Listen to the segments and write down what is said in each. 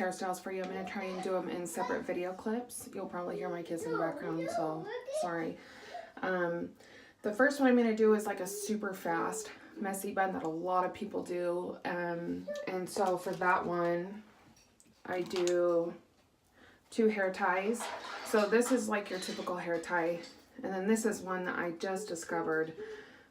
hairstyles for you. I'm going to try and do them in separate video clips. You'll probably hear my kids in the background, so sorry. The first one I'm going to do is like a super fast messy bun that a lot of people do. And so for that one, I do 2 hair ties. So this is like your typical hair tie. And then this is one that I just discovered.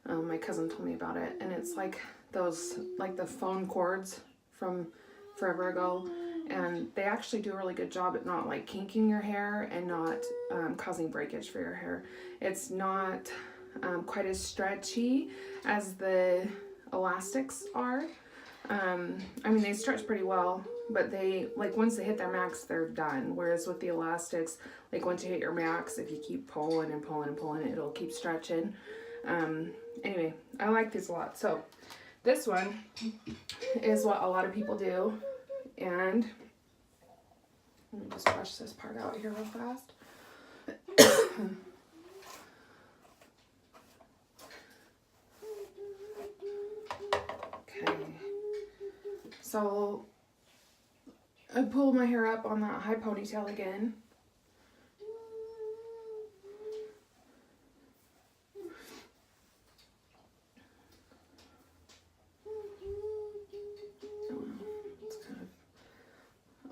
My cousin told me about it. And it's like those, like the phone cords from forever ago. And they actually do a really good job at not like kinking your hair and not causing breakage for your hair. It's not quite as stretchy as the elastics are. I mean, they stretch pretty well, but they, like, once they hit their max, they're done. Whereas with the elastics, like, once you hit your max, if you keep pulling and pulling and pulling, it'll keep stretching. Anyway, I like these a lot. So this one is what a lot of people do. And let me just brush this part out here real fast. Okay. So I pull my hair up on that high ponytail again.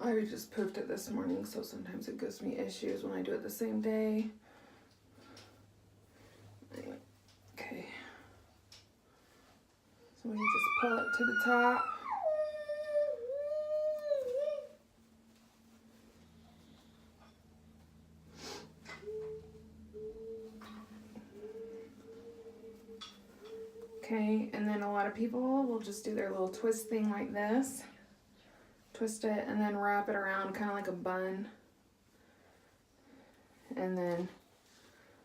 I just poofed it this morning, so sometimes it gives me issues when I do it the same day. Okay. So we just pull it to the top. Okay, and then a lot of people will just do their little twist thing like this. Twist it and then wrap it around kind of like a bun. And then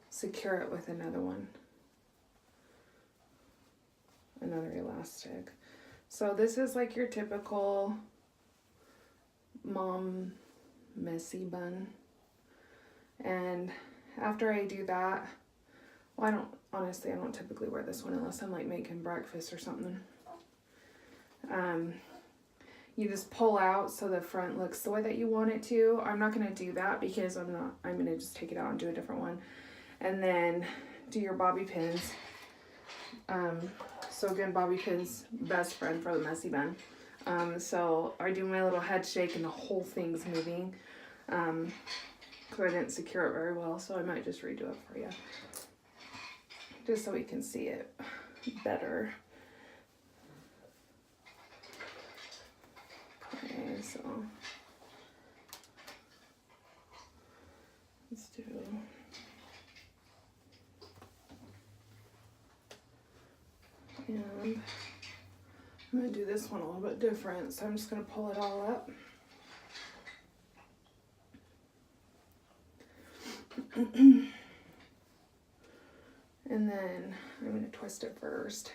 secure it with another one. Another elastic. So this is like your typical mom messy bun. And after I do that, well, honestly, I don't typically wear this one unless I'm like making breakfast or something. You just pull out so the front looks the way that you want it to. I'm not going to do that because I'm going to just take it out and do a different one. And then do your bobby pins. So again, bobby pins, best friend for the messy bun. So I do my little head shake and the whole thing's moving. Because I didn't secure it very well, so I might just redo it for you. Just so we can see it better. Okay, so let's do. And I'm going to do this one a little bit different, so I'm just going to pull it all up. And then I'm going to twist it first.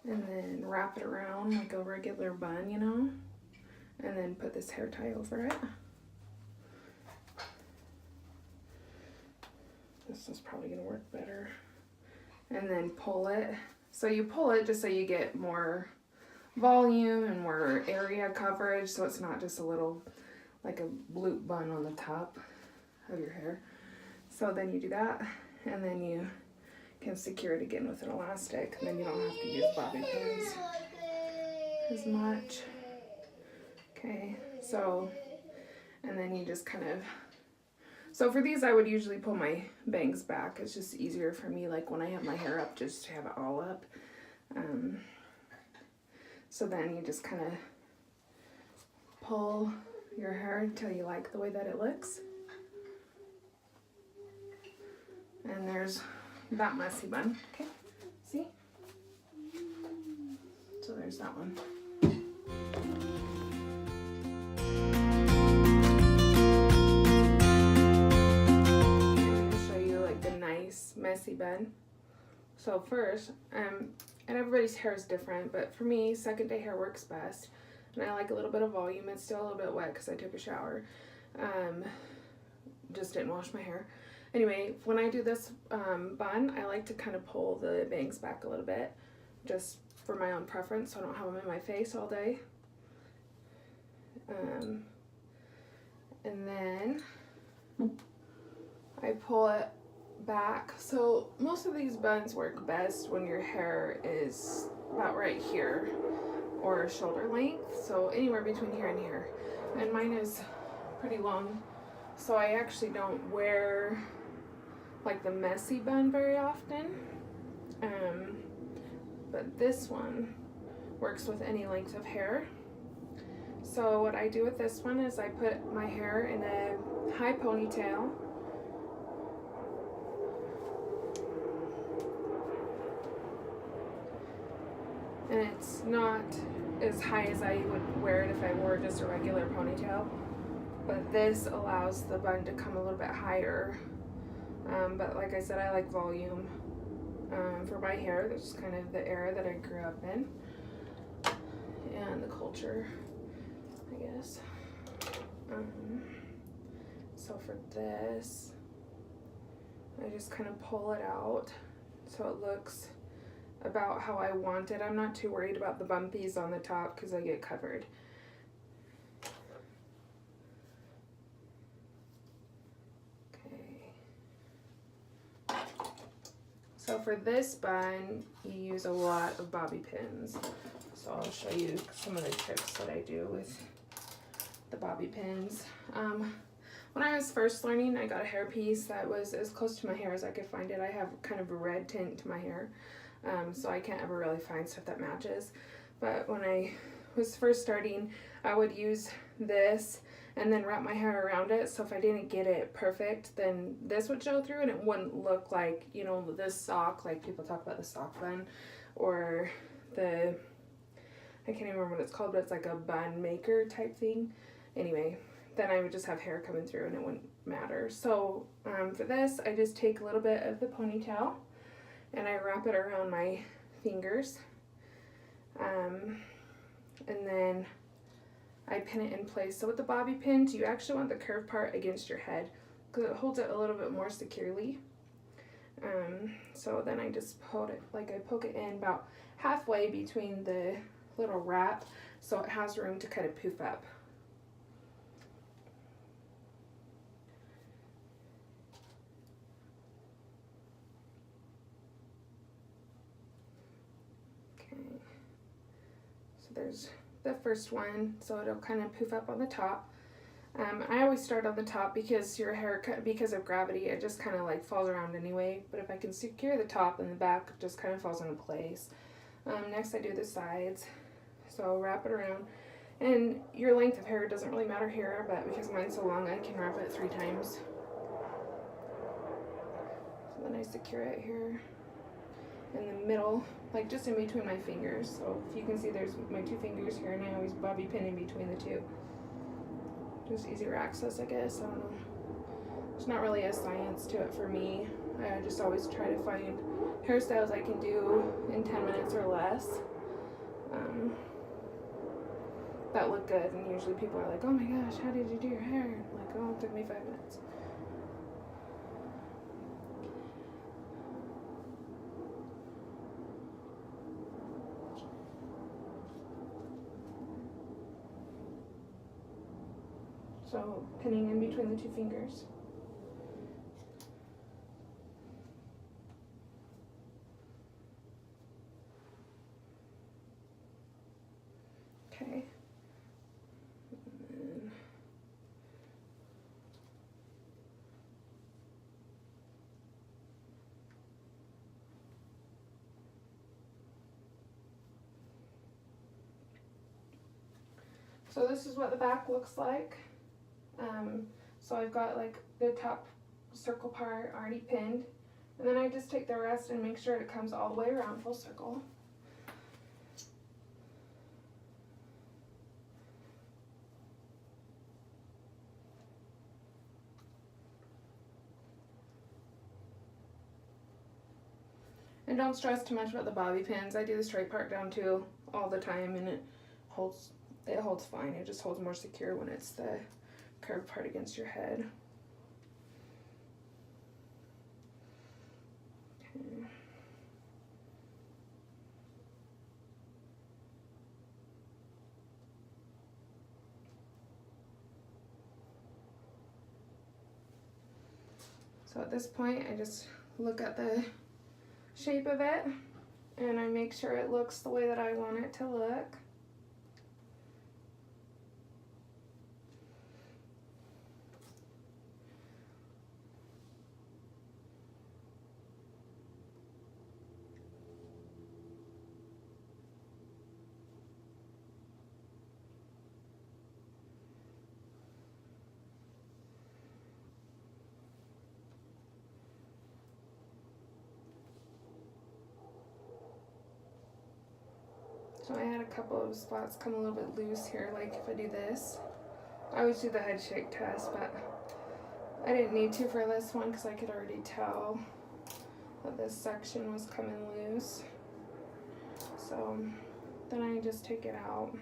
And then wrap it around like a regular bun, you know? And then put this hair tie over it. This is probably going to work better. And then pull it. So you pull it just so you get more volume and more area coverage, so it's not just a little, like a loop bun on the top of your hair. So then you do that, and then you can secure it again with an elastic, and then you don't have to use bobby pins as much. Okay, so, and then you just kind of, so for these I would usually pull my bangs back. It's just easier for me, like when I have my hair up, just to have it all up. So then you just kind of pull your hair until you like the way that it looks. And there's that messy bun. Okay, see? So there's that one. I'm going to show you like the nice messy bun. So first, and everybody's hair is different, but for me, second day hair works best. And I like a little bit of volume. It's still a little bit wet because I took a shower. Just didn't wash my hair. Anyway, when I do this bun, I like to kind of pull the bangs back a little bit, just for my own preference, so I don't have them in my face all day. And then I pull it back. So most of these buns work best when your hair is about right here or shoulder length, so anywhere between here and here. And mine is pretty long, so I actually don't wear like the messy bun very often. But this one works with any length of hair. So what I do with this one is I put my hair in a high ponytail. And it's not as high as I would wear it if I wore just a regular ponytail. But this allows the bun to come a little bit higher. But like I said, I like volume for my hair. That's kind of the era that I grew up in. And the culture, I guess. So for this, I just kind of pull it out so it looks about how I want it. I'm not too worried about the bumpies on the top because I get covered. Okay. So for this bun, you use a lot of bobby pins. So I'll show you some of the tricks that I do with the bobby pins. When I was first learning, I got a hairpiece that was as close to my hair as I could find it. I have kind of a red tint to my hair. So I can't ever really find stuff that matches. But when I was first starting, I would use this and then wrap my hair around it. So if I didn't get it perfect, then this would show through and it wouldn't look like, you know, this sock, like people talk about the sock bun, or the, I can't even remember what it's called, but it's like a bun maker type thing. Anyway, then I would just have hair coming through and it wouldn't matter. So for this, I just take a little bit of the ponytail and I wrap it around my fingers, and then I pin it in place. So with the bobby pins, you actually want the curved part against your head because it holds it a little bit more securely. So then I just poke it in about halfway between the little wrap so it has room to kind of poof up. There's the first one, so it'll kind of poof up on the top. I always start on the top because your hair, because of gravity, it just kind of like falls around anyway. But if I can secure the top, and the back just kind of falls into place. Next I do the sides, so I'll wrap it around. And your length of hair doesn't really matter here, but because mine's so long, I can wrap it 3 times. So then I secure it here in the middle, like just in between my fingers. So if you can see, there's my 2 fingers here, and I always bobby pin in between the 2. Just easier access, I guess. I don't know. There's not really a science to it for me. I just always try to find hairstyles I can do in 10 minutes or less that look good. And usually people are like, oh my gosh, how did you do your hair? I'm like, oh, it took me 5 minutes. So pinning in between the 2 fingers. Okay. So this is what the back looks like. So I've got like the top circle part already pinned, and then I just take the rest and make sure it comes all the way around full circle. And don't stress too much about the bobby pins. I do the straight part down too all the time, and it holds fine. It just holds more secure when it's the curved part against your head. Okay. So at this point, I just look at the shape of it and I make sure it looks the way that I want it to look. So I had a couple of spots come a little bit loose here, like if I do this. I always do the head shake test, but I didn't need to for this one because I could already tell that this section was coming loose. So then I just take it out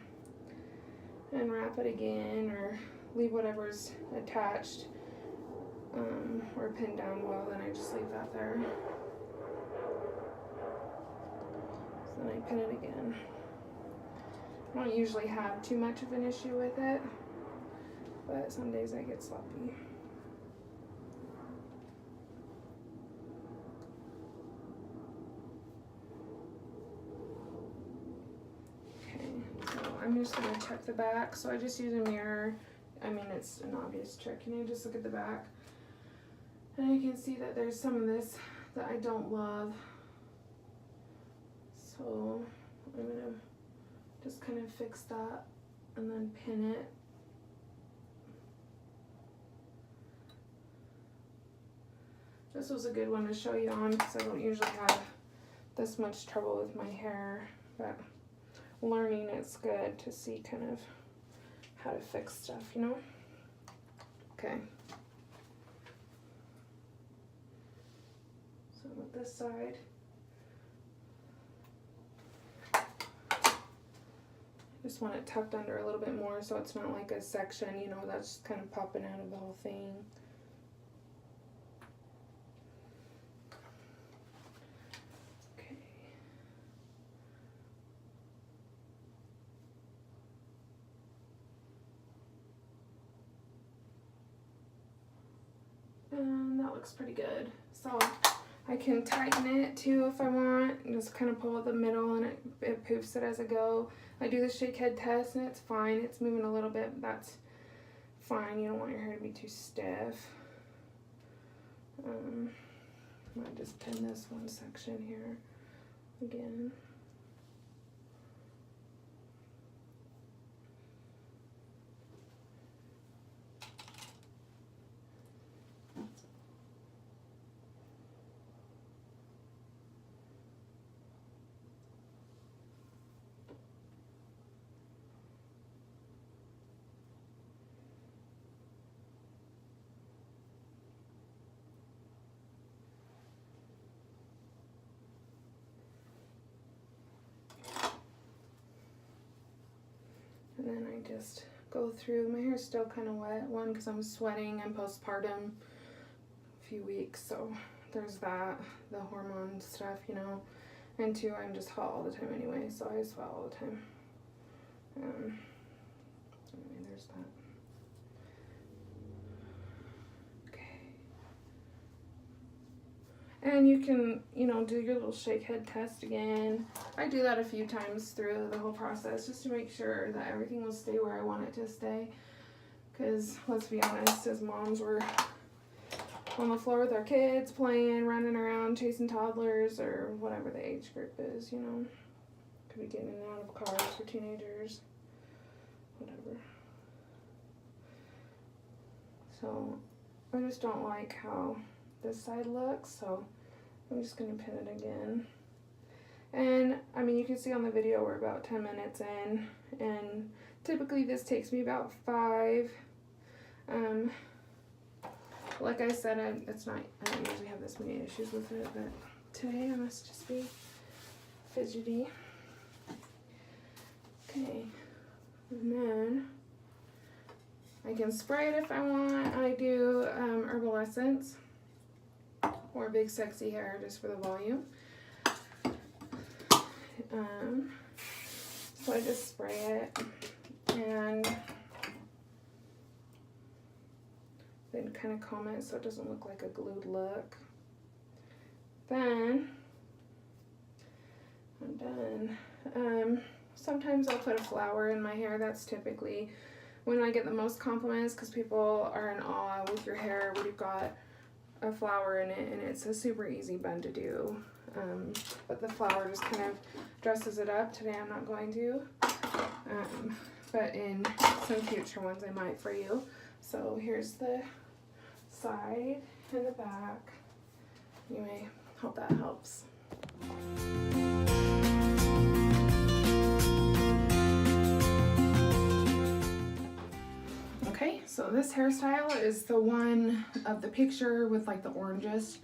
and wrap it again or leave whatever's attached or pinned down well, then I just leave that there. So then I pin it again. I don't usually have too much of an issue with it, but some days I get sloppy. Okay, so I'm just gonna check the back. So I just use a mirror. I mean, it's an obvious trick. You know, just look at the back. And you can see that there's some of this that I don't love. So I'm gonna just kind of fix that and then pin it. This was a good one to show you on because I don't usually have this much trouble with my hair, but learning it's good to see kind of how to fix stuff, you know? Okay. So with this side, just want it tucked under a little bit more so it's not like a section, you know, that's just kind of popping out of the whole thing. Okay. And that looks pretty good. So I can tighten it too if I want, and just kind of pull at the middle and it poofs it as I go. I do the shake head test and it's fine. It's moving a little bit, but that's fine. You don't want your hair to be too stiff. I might just pin this one section here again. And then I just go through. My hair's still kind of wet. One, because I'm sweating. I'm postpartum a few weeks, so there's that, the hormone stuff, you know. And two, I'm just hot all the time anyway, so I sweat all the time. So anyway, there's that. And you can, you know, do your little shake head test again. I do that a few times through the whole process just to make sure that everything will stay where I want it to stay. Because let's be honest, as moms, we're on the floor with our kids, playing, running around, chasing toddlers, or whatever the age group is, you know. Could be getting in and out of cars for teenagers, whatever. So I just don't like how this side looks, so I'm just going to pin it again. And I mean, you can see on the video we're about 10 minutes in, and typically this takes me about 5. Like I said, I don't usually have this many issues with it, but today I must just be fidgety. Okay, and then I can spray it if I want. I do herbal essence or Big Sexy Hair just for the volume. So I just spray it and then kind of comb it so it doesn't look like a glued look. Then I'm done. Sometimes I'll put a flower in my hair. That's typically when I get the most compliments, because people are in awe with your hair when you've got a flower in it, and it's a super easy bun to do. But the flower just kind of dresses it up. Today I'm not going to, but in some future ones I might for you. So here's the side and the back. Anyway, hope that helps. Okay, so this hairstyle is the one of the picture with like the orangish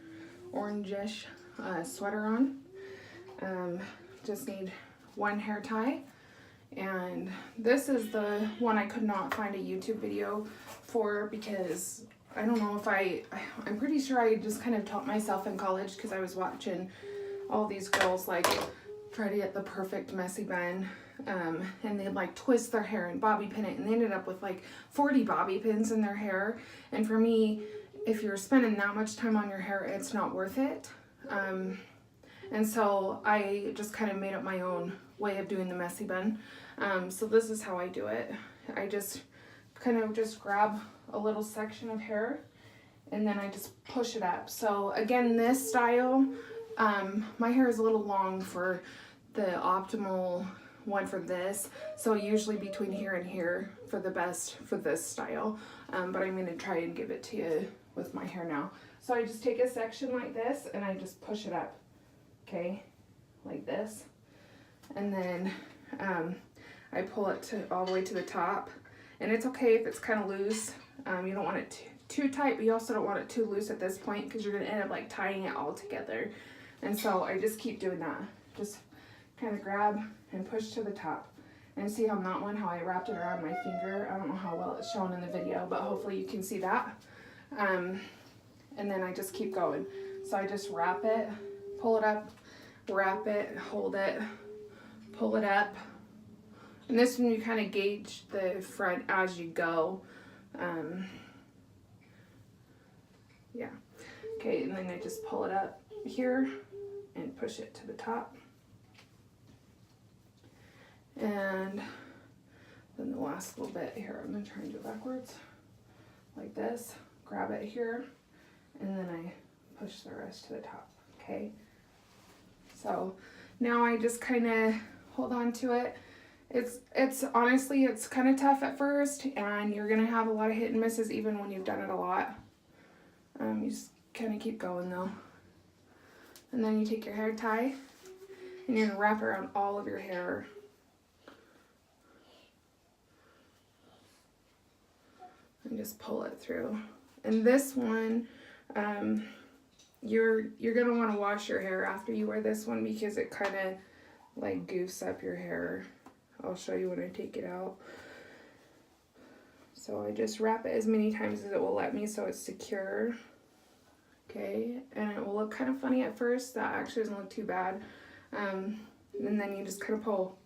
sweater on. Just need one hair tie, and this is the one I could not find a YouTube video for because I don't know if I'm pretty sure I just kind of taught myself in college because I was watching all these girls like try to get the perfect messy bun, and they'd like twist their hair and bobby pin it, and they ended up with like 40 bobby pins in their hair. And for me, if you're spending that much time on your hair, it's not worth it. And so I just kind of made up my own way of doing the messy bun. So this is how I do it. I just kind of just grab a little section of hair and then I just push it up. So again, this style, my hair is a little long for the optimal one for this. So usually between here and here for the best for this style. But I'm gonna try and give it to you with my hair now. So I just take a section like this and I just push it up, okay, like this. And then I pull it all the way to the top. And it's okay if it's kind of loose. You don't want it too tight, but you also don't want it too loose at this point because you're gonna end up like tying it all together. And so I just keep doing that. Just kind of grab and push to the top. And see on that one how I wrapped it around my finger. I don't know how well it's shown in the video, but hopefully you can see that. And then I just keep going. So I just wrap it, pull it up, wrap it, hold it, pull it up. And this one you kind of gauge the front as you go. Yeah. Okay, and then I just pull it up here and push it to the top. And then the last little bit here, I'm gonna try and do it backwards, like this. Grab it here, and then I push the rest to the top, okay? So now I just kind of hold on to it. It's honestly, it's kind of tough at first, and you're gonna have a lot of hit and misses even when you've done it a lot. You just kind of keep going though. And then you take your hair tie, and you're gonna wrap it around all of your hair. And just pull it through. And this one, you're gonna want to wash your hair after you wear this one because it kind of like goofs up your hair. I'll show you when I take it out. So I just wrap it as many times as it will let me so it's secure. Okay, and it will look kind of funny at first. That actually doesn't look too bad. And then you just kind of pull.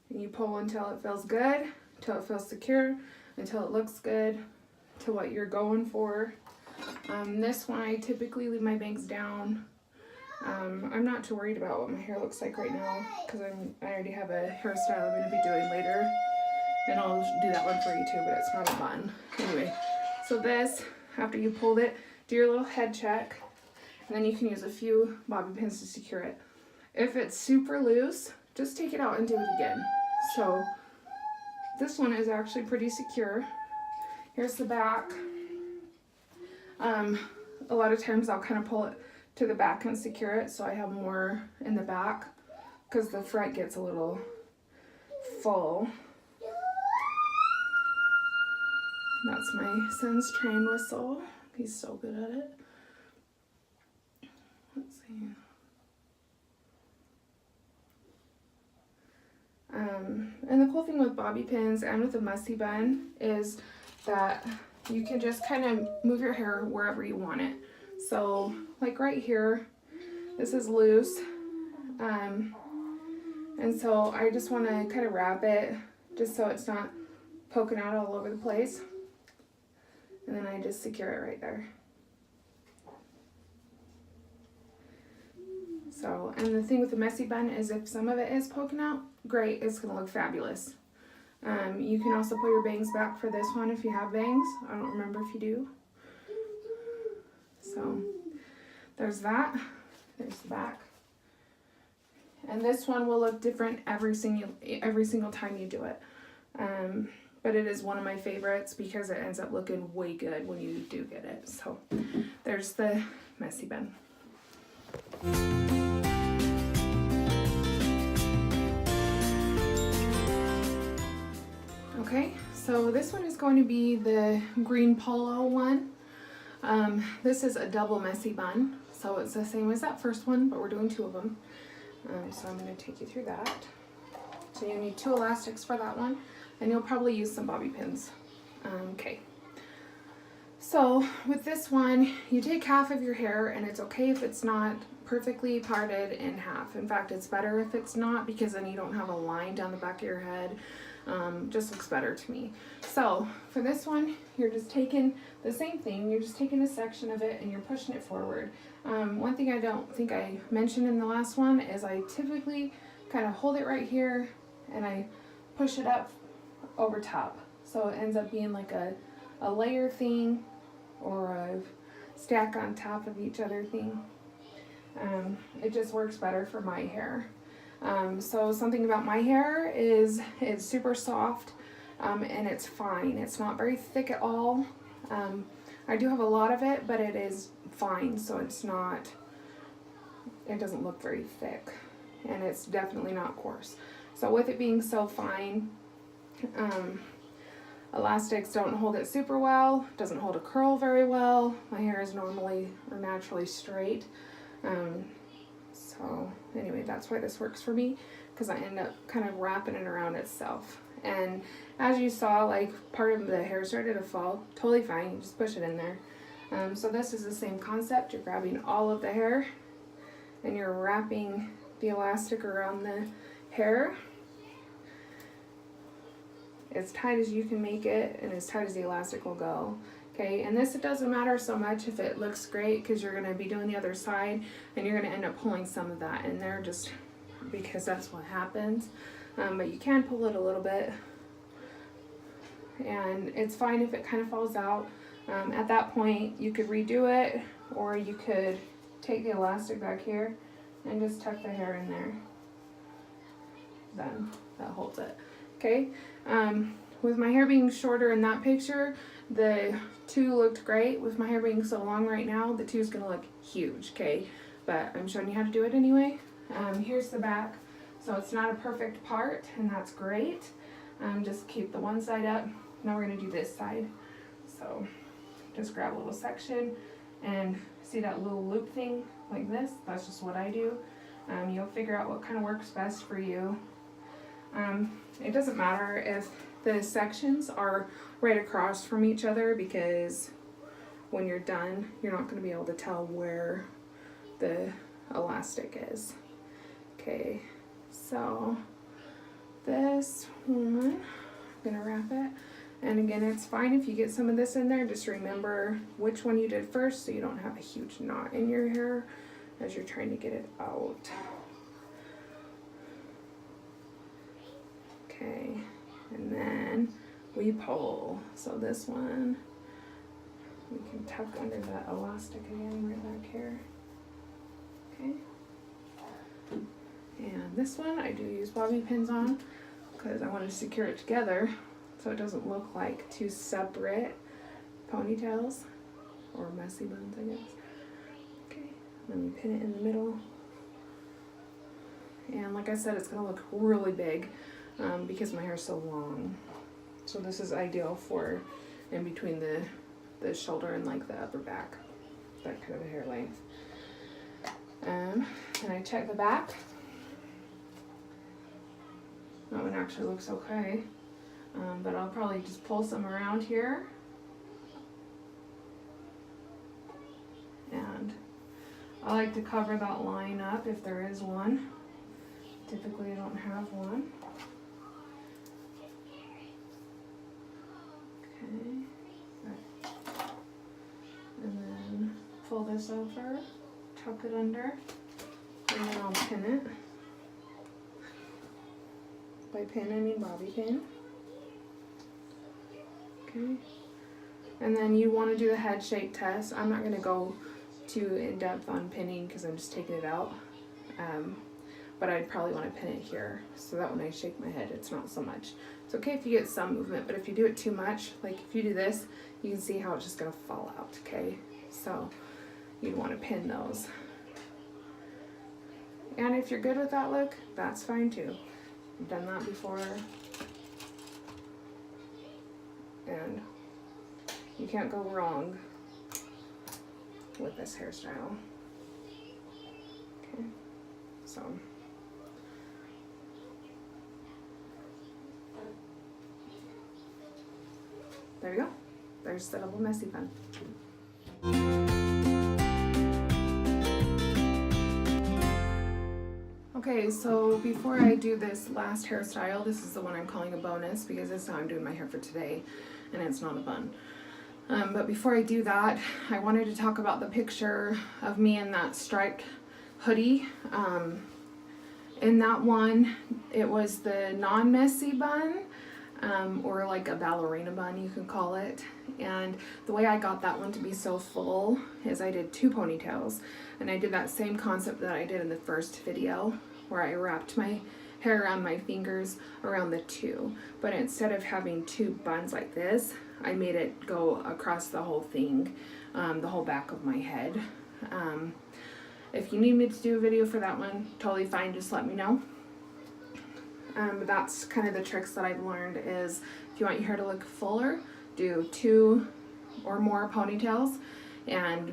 And you pull until it feels good, until it feels secure, until it looks good to what you're going for. This one I typically leave my bangs down. I'm not too worried about what my hair looks like right now because I already have a hairstyle I'm going to be doing later, and I'll do that one for you too, but it's not a bun. Anyway, so this, after you pulled it, do your little head check, and then you can use a few bobby pins to secure it. If it's super loose, just take it out and do it again. So this one is actually pretty secure. Here's the back. A lot of times I'll kind of pull it to the back and secure it so I have more in the back because the front gets a little full. That's my son's train whistle. He's so good at it. Let's see. And the cool thing with bobby pins and with a messy bun is that you can just kind of move your hair wherever you want it. So like right here, this is loose. And so I just want to kind of wrap it just so it's not poking out all over the place. And then I just secure it right there. So, and the thing with the messy bun is if some of it is poking out, great, it's gonna look fabulous. You can also pull your bangs back for this one if you have bangs. I don't remember if you do. So, there's that. There's the back. And this one will look different every single time you do it. But it is one of my favorites because it ends up looking way good when you do get it. So, there's the messy bun. Okay, so this one is going to be the green polo one. This is a double messy bun, so it's the same as that first one, but we're doing 2 of them. So I'm going to take you through that. So you need 2 elastics for that one, and you'll probably use some bobby pins. Okay. So with this one, you take half of your hair, and it's okay if it's not perfectly parted in half. In fact, it's better if it's not, because then you don't have a line down the back of your head. Just looks better to me. So for this one, you're just taking the same thing. You're just taking a section of it and you're pushing it forward. One thing I don't think I mentioned in the last one is I typically kind of hold it right here and I push it up over top. So it ends up being like a layer thing or a stack on top of each other thing. It just works better for my hair. So something about my hair is it's super soft and it's fine. It's not very thick at all. I do have a lot of it, but it is fine, so it doesn't look very thick, and it's definitely not coarse. So with it being so fine, elastics don't hold it super well, doesn't hold a curl very well. My hair is normally or naturally straight. So anyway, that's why this works for me, because I end up kind of wrapping it around itself. And as you saw, like part of the hair started to fall, totally fine, you just push it in there. So this is the same concept. You're grabbing all of the hair and you're wrapping the elastic around the hair as tight as you can make it and as tight as the elastic will go. Okay, and this, it doesn't matter so much if it looks great, because you're going to be doing the other side and you're going to end up pulling some of that in there just because that's what happens. But you can pull it a little bit, and it's fine if it kind of falls out. At that point, you could redo it, or you could take the elastic back here and just tuck the hair in there. Then that holds it. Okay, with my hair being shorter in that picture, the 2 looked great. With my hair being so long right now, the 2 is going to look huge, okay? But I'm showing you how to do it anyway. Here's the back. So it's not a perfect part, and that's great. Just keep the one side up. Now we're going to do this side. So just grab a little section, and see that little loop thing like this? That's just what I do. You'll figure out what kind of works best for you. It doesn't matter if the sections are right across from each other, because when you're done, you're not going to be able to tell where the elastic is. Okay, so this one, I'm going to wrap it. And again, it's fine if you get some of this in there. Just remember which one you did first so you don't have a huge knot in your hair as you're trying to get it out. Okay, and then we pull. So this one, we can tuck under that elastic again right back here. Okay. And this one I do use bobby pins on because I want to secure it together so it doesn't look like 2 separate ponytails or messy buns, I guess. Okay, then we pin it in the middle. And like I said, it's going to look really big because my hair is so long. So this is ideal for in between the shoulder and like the upper back, that kind of a hair length. And I check the back. That one actually looks okay, but I'll probably just pull some around here. And I like to cover that line up if there is one. Typically I don't have one. Okay. pull this over, tuck it under, and then I'll pin it. By pin, I mean bobby pin. Okay. And then you want to do the head shape test. I'm not going to go too in depth on pinning because I'm just taking it out. But I'd probably want to pin it here so that when I shake my head, it's not so much. It's okay if you get some movement, but if you do it too much, like if you do this, you can see how it's just going to fall out, okay? So you'd want to pin those. And if you're good with that look, that's fine too. I've done that before. And you can't go wrong with this hairstyle. Okay, so there you go. There's the double messy bun. Okay, so before I do this last hairstyle, this is the one I'm calling a bonus because this is how I'm doing my hair for today, and it's not a bun. But before I do that, I wanted to talk about the picture of me in that striped hoodie. In that one, it was the non-messy bun, or like a ballerina bun, you can call it. And the way I got that one to be so full is I did 2 ponytails. And I did that same concept that I did in the first video, where I wrapped my hair around my fingers around the 2. But instead of having 2 buns like this, I made it go across the whole thing, the whole back of my head. If you need me to do a video for that one, totally fine, just let me know. But that's kind of the tricks that I've learned is if you want your hair to look fuller, do 2 or more ponytails and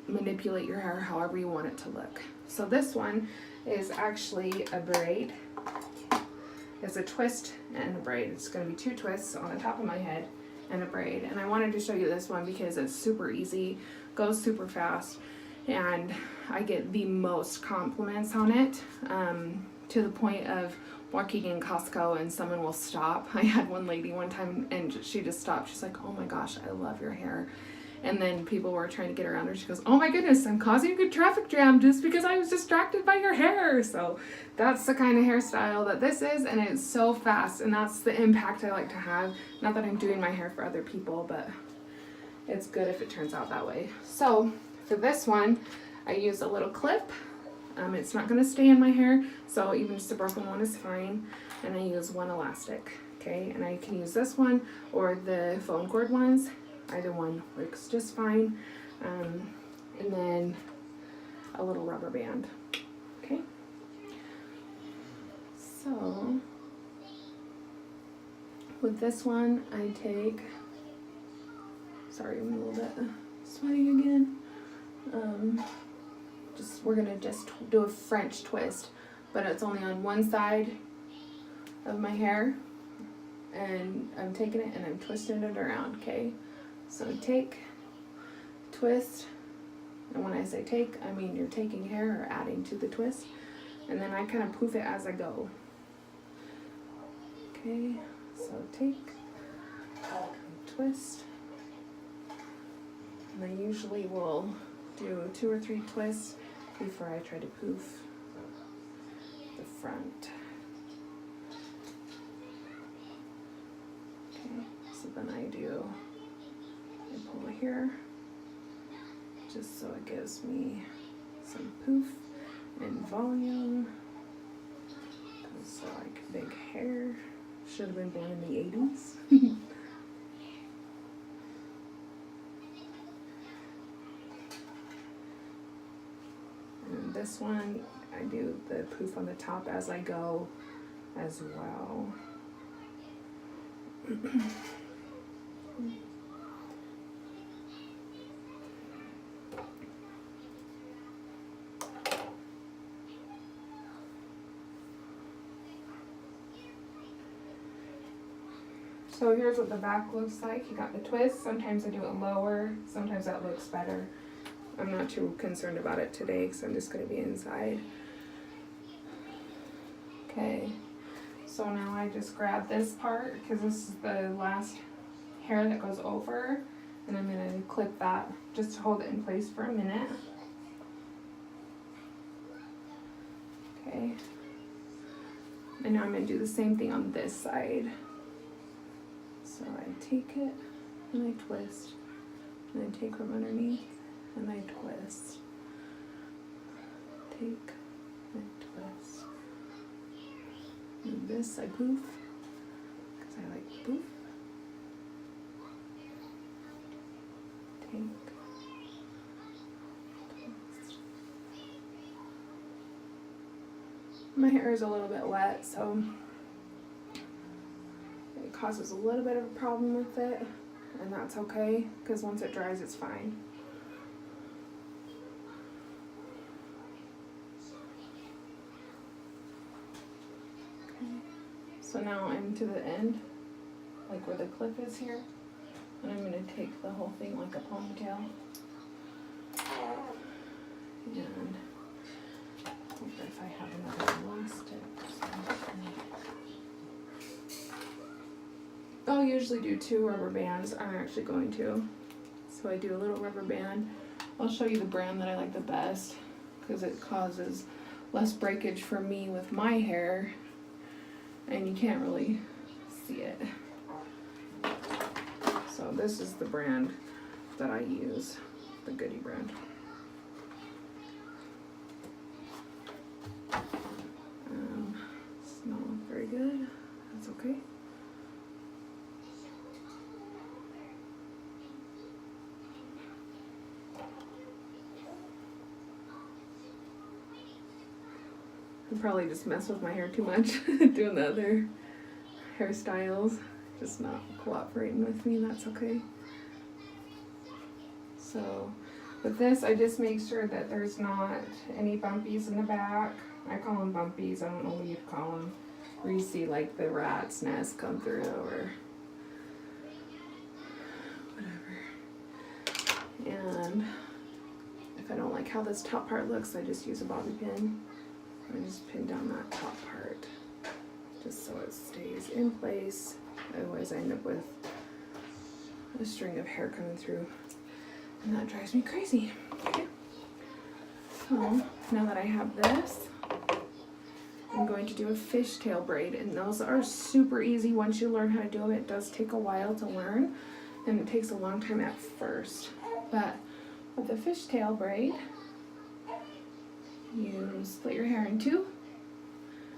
manipulate your hair however you want it to look. So this one is actually a braid. It's a twist and a braid. It's going to be 2 twists on the top of my head and a braid. And I wanted to show you this one because it's super easy, goes super fast, and I get the most compliments on it, to the point of walking in Costco and someone will stop. I had one lady one time and she just stopped. She's like, "Oh my gosh, I love your hair." And then people were trying to get around her. She goes, "Oh my goodness, I'm causing a good traffic jam just because I was distracted by your hair." So that's the kind of hairstyle that this is, and it's so fast, and that's the impact I like to have. Not that I'm doing my hair for other people, but it's good if it turns out that way. So for this one, I use a little clip. It's not going to stay in my hair, so even just a broken one is fine. And I use 1 elastic, okay? And I can use this one or the phone cord ones. Either one works just fine. And then a little rubber band, okay? So with this one, I take, sorry, I'm a little bit sweaty again. We're gonna just do a French twist, but it's only on one side of my hair, and I'm taking it and I'm twisting it around, okay? So take, twist, and when I say take, I mean you're taking hair or adding to the twist, and then I kind of poof it as I go. Okay, so take, twist, and I usually will do 2 or 3 twists before I try to poof the front. Okay, so then I pull here just so it gives me some poof and volume. It's like big hair. Should have been born in the 80s. This one, I do the poof on the top as I go as well. So here's what the back looks like. You got the twist. Sometimes I do it lower. Sometimes that looks better. I'm not too concerned about it today because I'm just going to be inside. Okay, so now I just grab this part because this is the last hair that goes over, And I'm going to clip that just to hold it in place for a minute. Okay. And now I'm going to do the same thing on this side. So I take it and I twist. And I take from underneath and I twist. Take and twist. And this I poof, because I like poof. Take, twist. My hair is a little bit wet, so it causes a little bit of a problem with it, and that's okay, because once it dries, it's fine. So now I'm to the end, like where the clip is here, and I'm going to take the whole thing like a ponytail. And I wonder if I have another elastic or something. I'll usually do 2 rubber bands. I'm actually going to. So I do a little rubber band. I'll show you the brand that I like the best because it causes less breakage for me with my hair. And you can't really see it. So this is the brand that I use, the Goody brand. It's not very good, that's okay. I probably just mess with my hair too much doing the other hairstyles, just not cooperating with me. That's okay. So with this, I just make sure that there's not any bumpies in the back. I call them bumpies. I don't know what you'd call them, where you see like the rat's nest come through or whatever. And if I don't like how this top part looks, I just use a bobby pin. I just pin down that top part just so it stays in place. Otherwise I end up with a string of hair coming through and that drives me crazy. Okay. So now that I have this, I'm going to do a fishtail braid, and those are super easy once you learn how to do them. It does take a while to learn and it takes a long time at first, but with the fishtail braid, you split your hair in 2,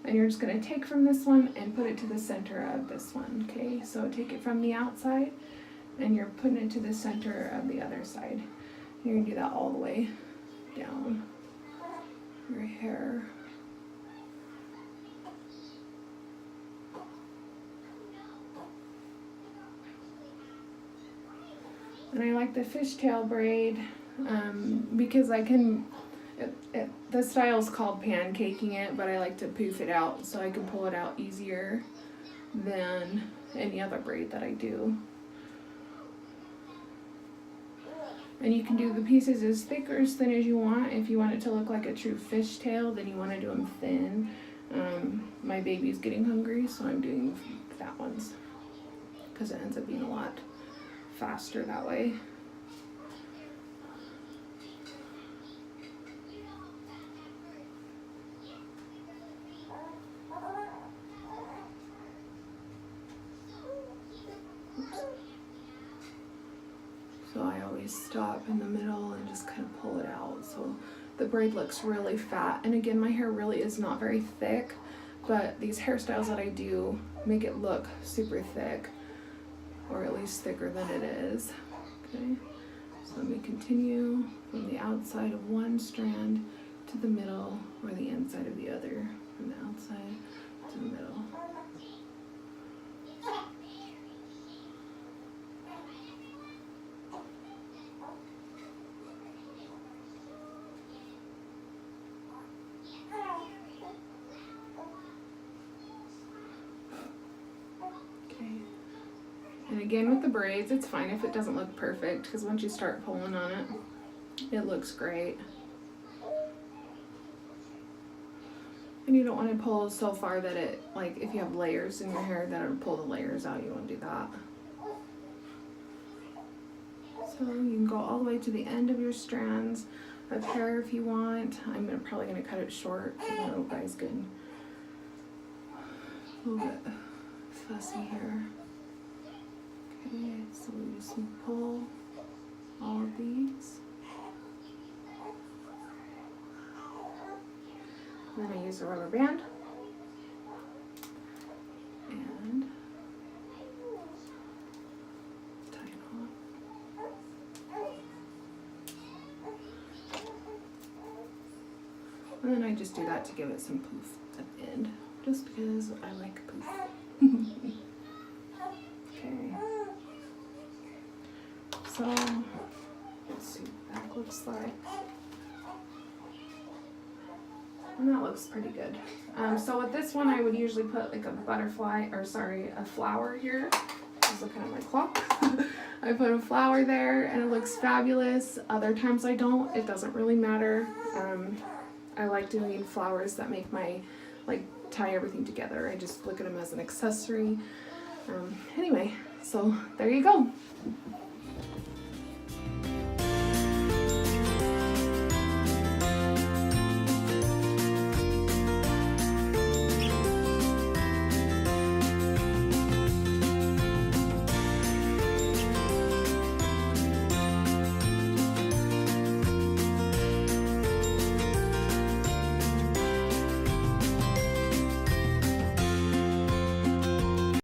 and you're just going to take from this one and put it to the center of this one, okay? So take it from the outside, and you're putting it to the center of the other side. You're going to do that all the way down your hair. And I like the fishtail braid because I can... the style's called pancaking it, but I like to poof it out so I can pull it out easier than any other braid that I do. And you can do the pieces as thick or as thin as you want. If you want it to look like a true fishtail, then you want to do them thin. My baby's getting hungry, so I'm doing fat ones because it ends up being a lot faster that way. So I always stop in the middle and just kind of pull it out so the braid looks really fat. And again, my hair really is not very thick, but these hairstyles that I do make it look super thick, or at least thicker than it is. Okay, so let me continue from the outside of one strand to the middle, or the inside of the other, from the outside to the middle. And again, with the braids, it's fine if it doesn't look perfect, because once you start pulling on it, it looks great. And you don't want to pull so far that it, like if you have layers in your hair, that it would pull the layers out. You want to do that. So you can go all the way to the end of your strands of hair if you want. I'm probably going to cut it short so my little guy's getting a little bit fussy here. Okay, so we just pull all of these. And then I use a rubber band. And tie it off. And then I just do that to give it some poof at the end, just because I like poof. Okay. So, let's see what that looks like. And that looks pretty good. So with this one, I would usually put like a butterfly, or sorry, a flower here. I was looking at my clock. I put a flower there and it looks fabulous. Other times I don't. It doesn't really matter. I like doing flowers that make my, like, tie everything together. I just look at them as an accessory. Anyway, so there you go.